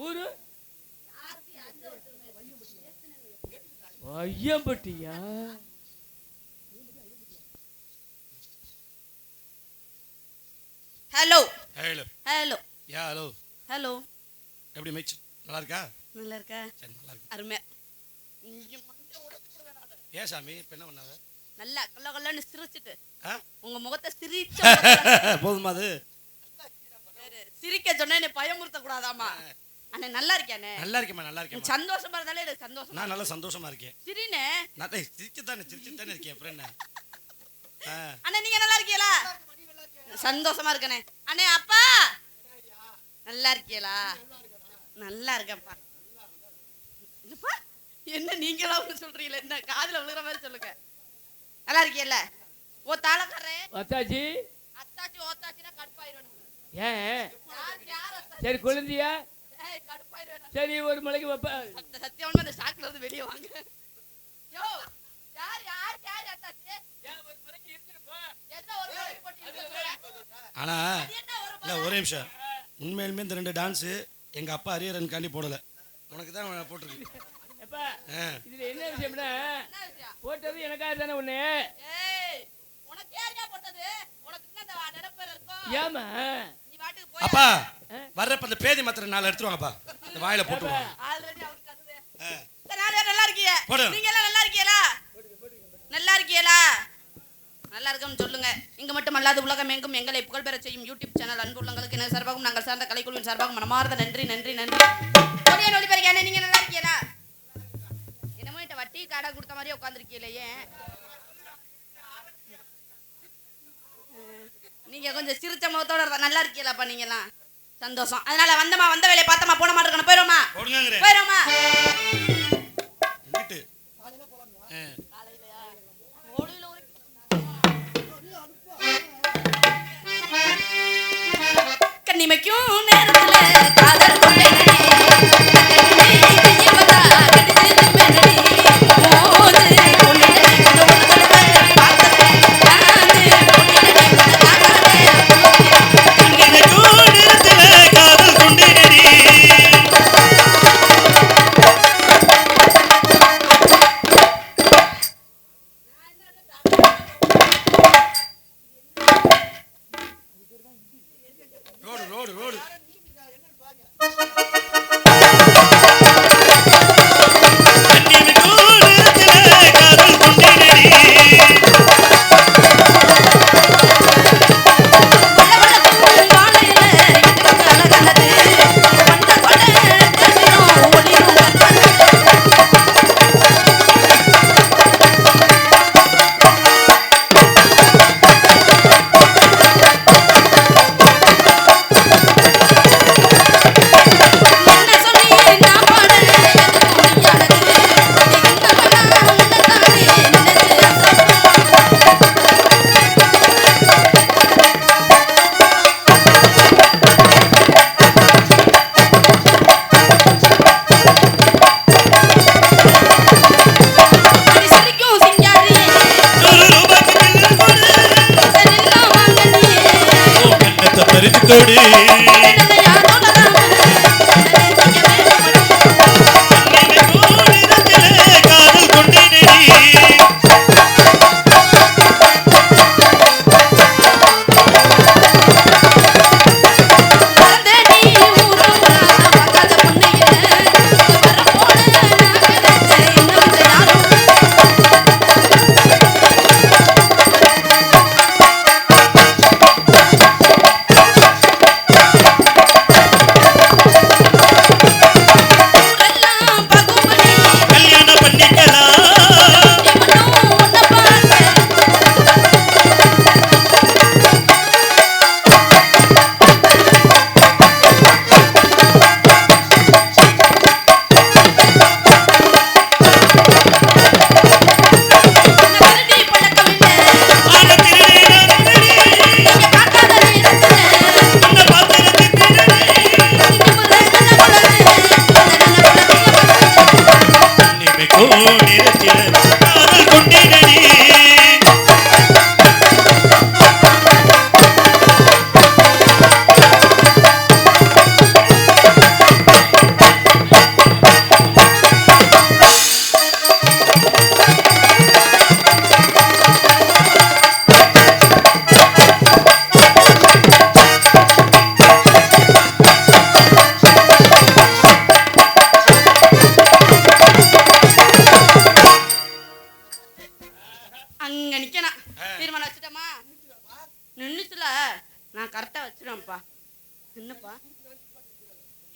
ஊரு ஐயம்பட்டியா? Hello hello hello யா hello hello. எப்படி match நல்லா இருக்கா? நல்லா இருக்கா? சரி நல்லா இருக்கு. அருமை. ஏன் சாமி இப்போ என்ன பண்ணாத? நல்லா கல்ல கல்லன்னு சிரிச்சிட்டு உங்க முகத்தை சிரிச்ச போதுமா அது? சிரிக்க சொன்னா என்னை பயமுறுத்த கூடாதாமா? அண்ணே நல்லா இருக்கியானே? நல்லா இருக்கேம்மா நல்லா இருக்கேன். சந்தோஷமா இருந்தாலே எனக்கு சந்தோஷம். நான் நல்லா சந்தோஷமா இருக்கேன். சிரினே நான் சிரிச்சுதானே இருக்கேன். அப்புறம் என்ன? அண்ணே நீங்க நல்லா இருக்கீங்களா? சந்தோஷமா இருக்கனே. அண்ணே அப்பா நல்லா இருக்கீங்களா? நல்லா இருக்கேன்ப்பா. என்னப்பா என்ன நீங்களா ஒன்று சொல்றீங்களே? என்ன காதுல விழுகிற மாதிரி சொல்லுங்க. நல்லா இருக்கீல்ல? ஓ தாளக்காரே அத்தாச்சி அத்தாச்சி ஓத்தாச்சினா கடுப்பாயிரும். ஏன் சரி குழந்தையா? சரி ஒரு மலைக்கு வைப்ப. சத்தியமா அந்த ஷாக்ல இருந்து வெளியே வாங்க. யோ யார் யார் யார் அத்தாச்சி? ஏன் ஒரு மலைக்கு இருந்துப்பா. என்ன ஒரு மலைக்கு போட்டு ஆனா இல்ல ஒரே நிமிஷம். உண்மையிலுமே இந்த 2 டான்ஸ் எங்க அப்பா அரியரன் காண்டி போடல, உனக்கு தான் போட்டிருக்கு. எப்பா இதுல என்ன விஷயம்னா போட்டது எனக்காக தானே ஒண்ணு. ஏய் உனக்கு யாரையா போட்டது? உனக்கு என்ன நடப்பற இருக்கோ? ஏமா நீ வாட்டுக்கு போய் அப்பா வர்றப்ப அந்த பேதி மாத்திரை 4 எடுத்துவாங்கப்பா, இந்த வாயில போட்டுவாங்க. ஆல்ரெடி அவருக்கு அதுவே. நானே நல்லா இருக்கீங்க. நீங்க எல்லாம் நல்லா இருக்கீங்களா? நல்லா இருக்கீங்களா? நல்லா இருக்கோம்னு சொல்லுங்க. இங்க மட்டும் அல்லாத உலகம் எங்கும் எங்களை புகழ்பெற செய்யும் யூடியூப் சேனல் அன்பு உள்ளங்களுக்கு என்ன சார்பாகவும் நாங்கள் சார்ந்த கலைக்குழுவின் சார்பாகவும் மனமார்ந்த நன்றி நன்றி நன்றி. ஒளிபெருக்கானே நீங்க நல்லா இருக்கீங்களா? என்னமோ இந்த வட்டி காடா கொடுத்த மாதிரி உட்காந்துருக்கீங்களே. நீங்க கொஞ்சம் சிரிச்ச முகத்தோட நல்லா இருக்கீங்களாப்பா? நீங்கலாம் சந்தோஷம். அதனால வந்த வேலையை பார்த்தமா போன மாதிரி இருக்கணும். போயிரோமா போயிரோமா? கண்ணிமைக்கும் நேரத்துல காதல்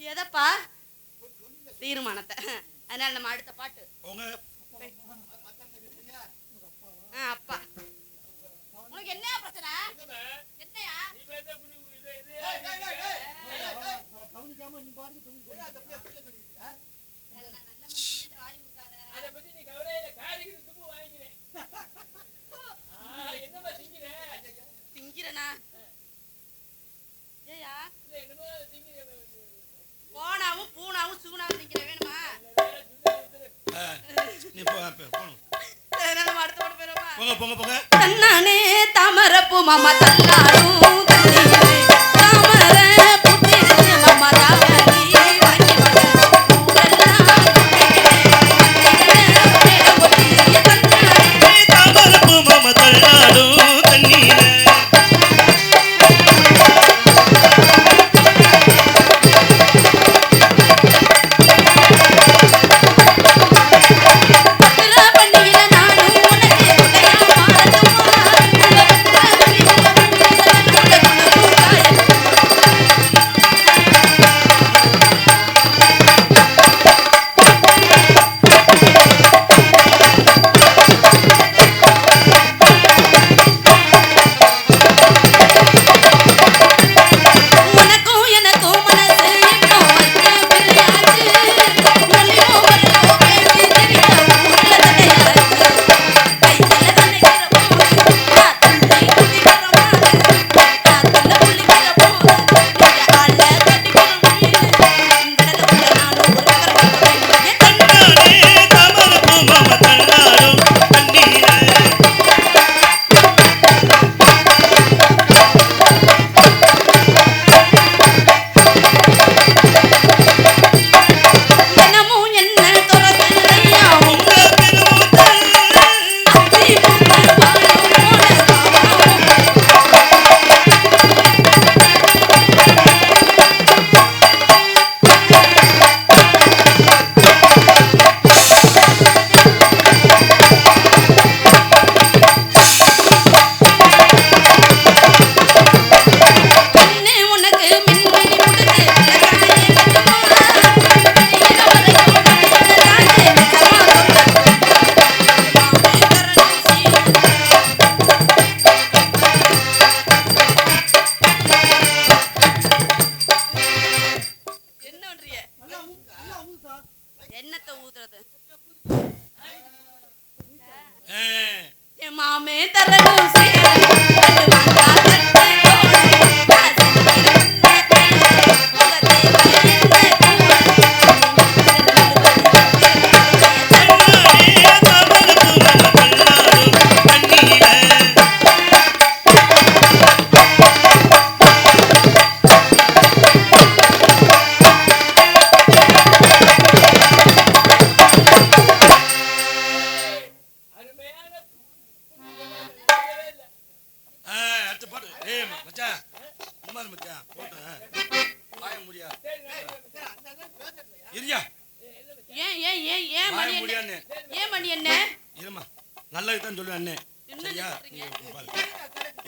எதப்பா தீர்மானத்தை. அதனால நம்ம அடுத்த பாட்டு அப்பா உனக்கு என்ன பிரச்சனை? என்னையா திங்கிறனா? ஏயா போனாவும் பூனாவும் சூனாவும் திங்கிற வேணுமா? நீ போ போணும். நம்ம அடுத்த பாட்டு போறோமா? போங்க போங்க போங்க. தன்னானே தாமரப்பூ மாமா தன்னாடும் தாமர புத்தி மாமா தாவணி வாங்கி தாமரப்பூ மாமா தன்னாடும் தண்ணீர என்னத்தை ஊத்துறது? மாமே தரணும் நல்லதுதான் சொல்லுவேன் அண்ணே. சரியா?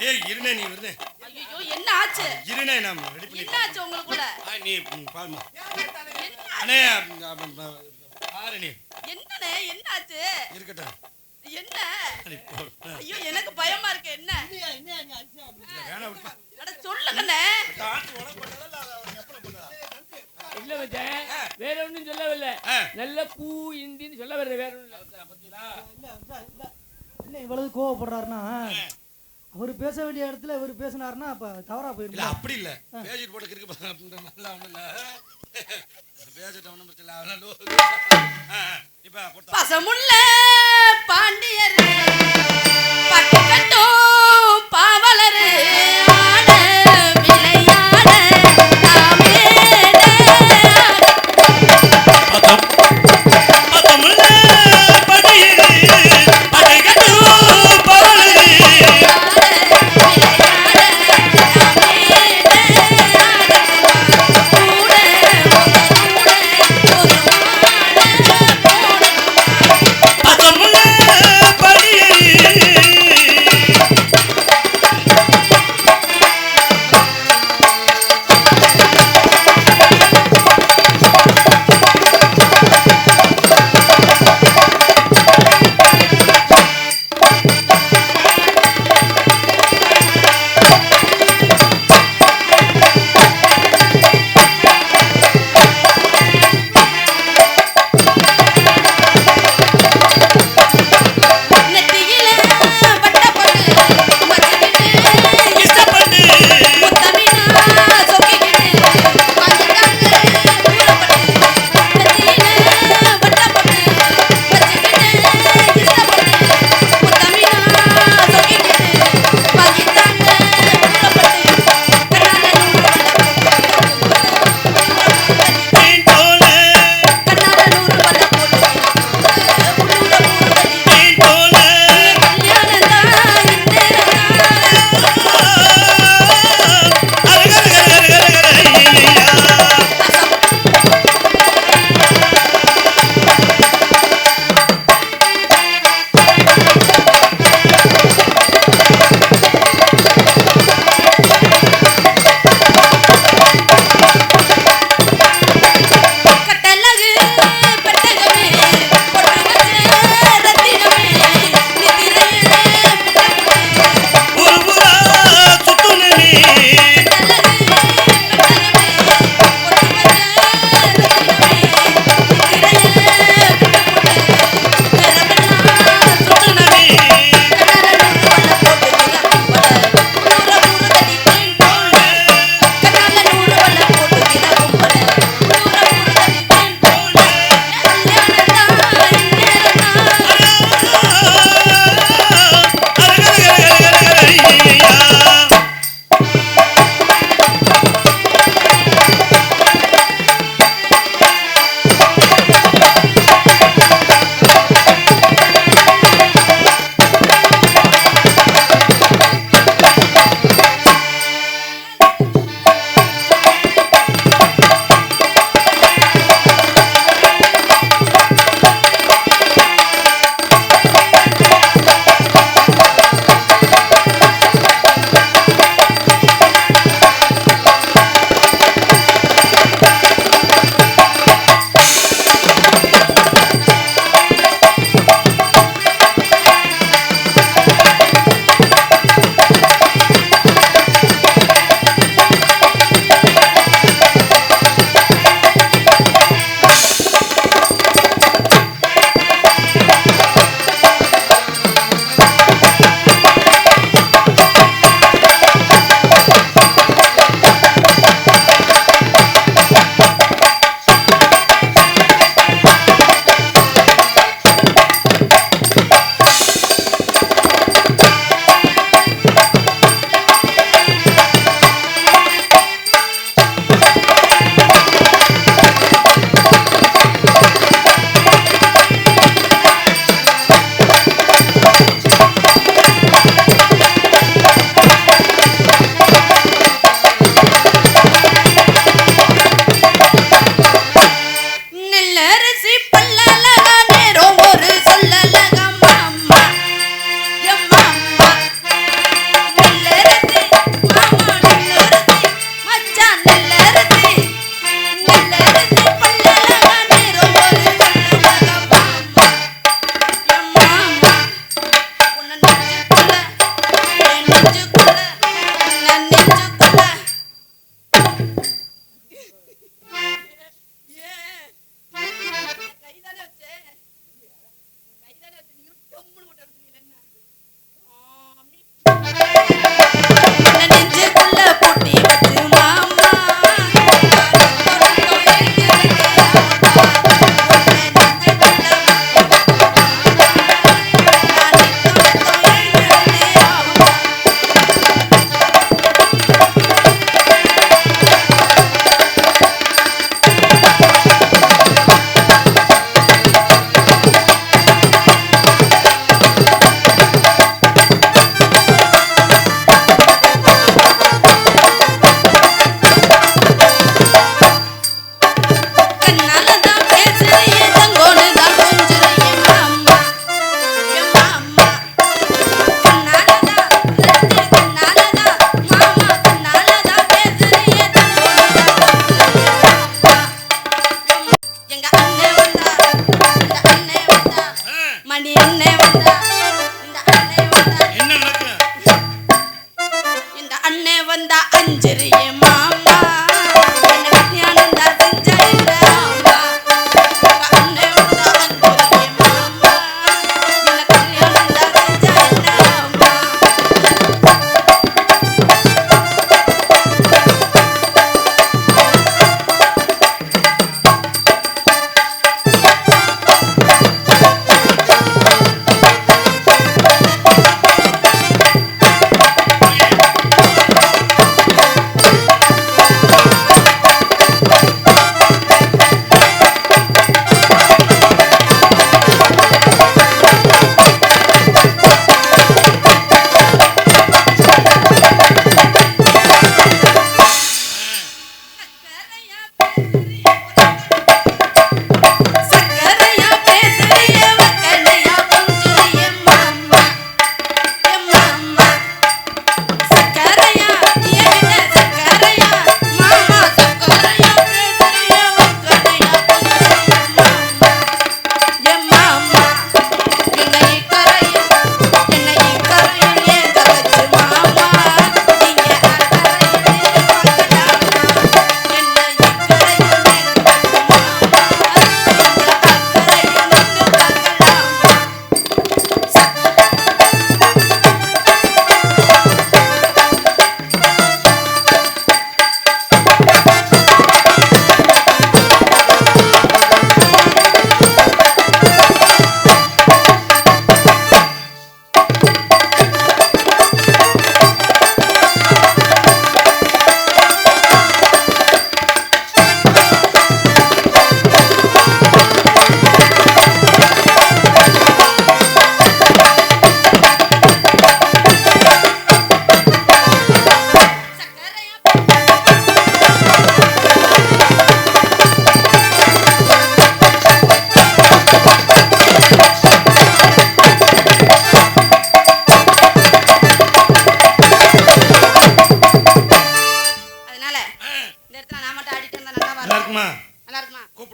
ஏய் இருனே நீ இருனே. ஐயோ என்ன ஆச்சு? இருனே நான் ரெடி பண்ணி. என்ன ஆச்சு உங்களுக்குள்ள? நீ பாருமா. அண்ணே பாரு நீ. என்னனே என்ன ஆச்சு? இருக்கட்டும். என்ன? ஐயோ எனக்கு பயமா இருக்கு. என்ன? வேணா விட்டு. அட சொல்லுங்கண்ணே. தாத்து உனக்கு போட்டதல்ல அவன் எப்பல போட்டா? இல்ல மச்சான் வேற ஒண்ணும் சொல்லவில்லை. நல்ல பூ இந்தின்னு சொல்ல வர்ற வேற ஒண்ணும் இல்ல. பாத்தீங்களா? இல்ல என்ன இவ்வளவு கோவப்படுறாருன்னா அவர் பேச வேண்டிய இடத்துல இவர் பேசினாருன்னா அப்ப தவறா போயிடும். இல்ல அப்படி இல்ல பேசிட்டு போட்டு கிறுக்கு அப்படின்ற மாதிரிலாம் ஒண்ணும் இல்ல. பேசிட்டு ஒண்ணும் பிரச்சனை இல்ல. இப்ப பசமுள்ள பாண்டியர் பட்டு கட்டும் பாவலரு ஆட விளையாட படி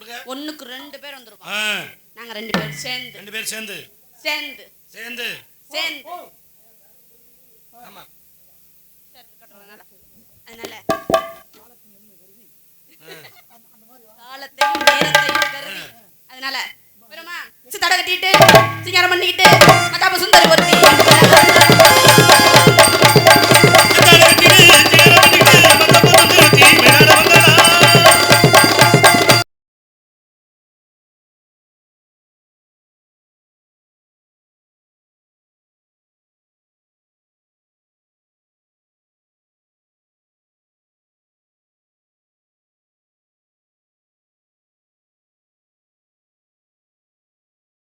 வந்திருக்க? ஒண்ணுக்கு 2 பேர் வந்திருக்கோம். ஆ. நாங்க 2 பேர் சேர்ந்து. 2 பேர் சேர்ந்து. சேர்ந்து. சேர்ந்து. சேர்ந்து. ஆமா. அதனால காலத்தையும் நேரத்தையும் கருதி அதனால பெருமா சித்தாட கட்டிட்டு சிங்காரம் பண்ணிக்கிட்டு மதாப சுந்தரி ஒருத்தி